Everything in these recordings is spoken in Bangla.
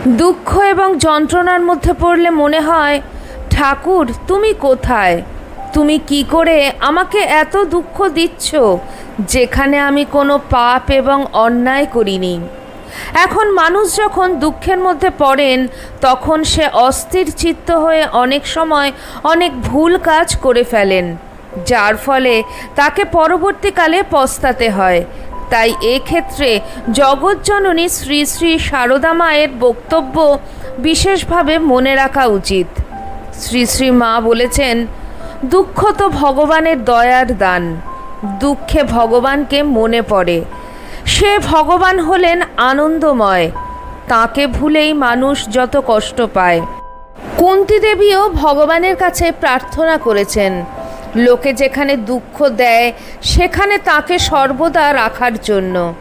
দুঃখ এবং যন্ত্রণার মধ্যে পড়লে মনে হয়, ঠাকুর তুমি কোথায়? তুমি কি করে আমাকে এত দুঃখ দিচ্ছ যেখানে আমি কোনো পাপ এবং অন্যায় করিনি? এখন মানুষ যখন দুঃখের মধ্যে পড়েন তখন সে অস্থির চিত্ত হয়ে অনেক সময় অনেক ভুল কাজ করে ফেলেন, যার ফলে তাকে পরবর্তীকালে পস্তাতে হয়। তাই এক্ষেত্রে জগৎজননী শ্রী শ্রী সারদা মায়ের বক্তব্য বিশেষভাবে মনে রাখা উচিত। শ্রী শ্রী মা বলেছেন, দুঃখ তো ভগবানের দয়ার দান। দুঃখে ভগবানকে মনে পড়ে। সে ভগবান হলেন আনন্দময়। তাকে ভুলেই মানুষ যত কষ্ট পায়। কুন্তী দেবীও ভগবানের কাছে প্রার্থনা করেছেন লোকে যেখানে দুঃখ দেয় সেখানে তাকে সর্বদা রাখার জন্য,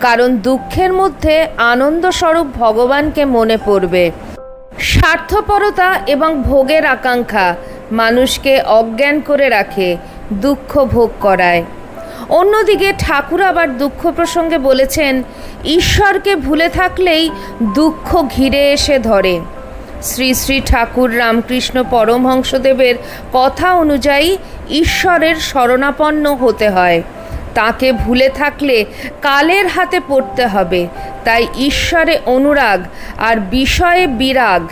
কারণ দুঃখের মধ্যে আনন্দস্বরূপ ভগবানকে মনে পড়বে। স্বার্থপরতা এবং ভোগের আকাঙ্ক্ষা মানুষকে অজ্ঞান করে রাখে, দুঃখ ভোগ করায়। অন্যদিকে ঠাকুর আবার দুঃখ প্রসঙ্গে বলেছেন, ঈশ্বরকে ভুলে থাকলেই দুঃখ ঘিরে এসে ধরে। শ্রী শ্রী ঠাকুর রামকৃষ্ণ পরমহংসদেবের কথা অনুযায়ী ঈশ্বরের শরণাপন্ন হতে হয়। তাকে ভুলে থাকলে কালের হাতে পড়তে হবে। তাই ঈশ্বরে অনুরাগ আর বিষয়ে বিরাগ,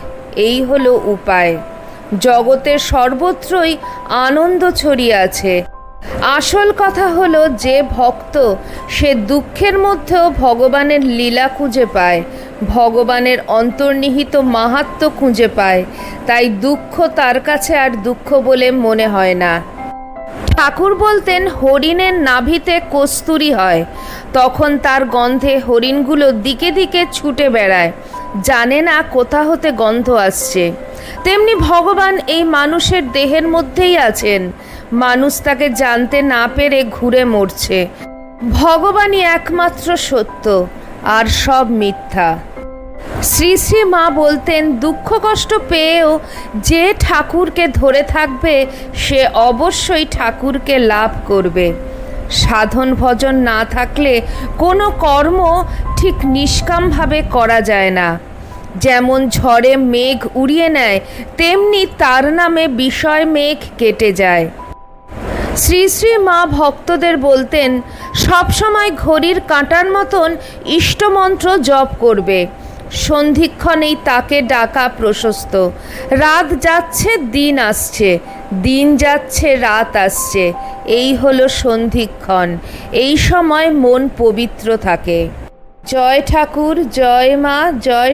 এই হলো উপায়। জগতের সর্বত্রই আনন্দ ছড়িয়ে আছে। আসল কথা হলো, যে ভক্ত সে দুঃখের মধ্যেও ভগবানের লীলা খুঁজে পায়, ভগবানের অন্তর্নিহিত মাহাত্ম্য খুঁজে পায়। তাই দুঃখ তার কাছে আর দুঃখ বলে মনে হয় না। ঠাকুর বলতেন, হরিণের নাভিতে কস্তুরী হয়, তখন তার গন্ধে হরিণগুলো দিকে দিকে ছুটে বেড়ায়, জানে না কোথা হতে গন্ধ আসছে। তেমনি ভগবান এই মানুষের দেহের মধ্যেই আছেন। মানুষ তাকে জানতে না পেরে ঘুরে মরছে। ভগবানই একমাত্র সত্য, আর সব মিথ্যা। শ্রী শ্রী মা বলতেন, দুঃখ কষ্ট পেয়েও যে ঠাকুরকে ধরে থাকবে সে অবশ্যই ঠাকুরকে লাভ করবে। সাধন ভজন না থাকলে কোনো কর্ম ঠিক নিষ্কামভাবে করা যায় না। যেমন ঝড়ে মেঘ উড়িয়ে নেয়, তেমনি তার নামে বিষয় মেঘ কেটে যায়। শ্রী শ্রী মা ভক্তদের বলতেন, সবসময় ঘড়ির কাঁটার মতন ইষ্টমন্ত্র জপ করবে। সন্ধিক্ষণেই তাকে ডাকা প্রশস্ত। রাত যাচ্ছে, দিন আসছে, দিন যাচ্ছে, রাত আসছে, এই হলো সন্ধিক্ষণ। এই সময় মন পবিত্র থাকে। জয় ঠাকুর, জয় মা, জয়।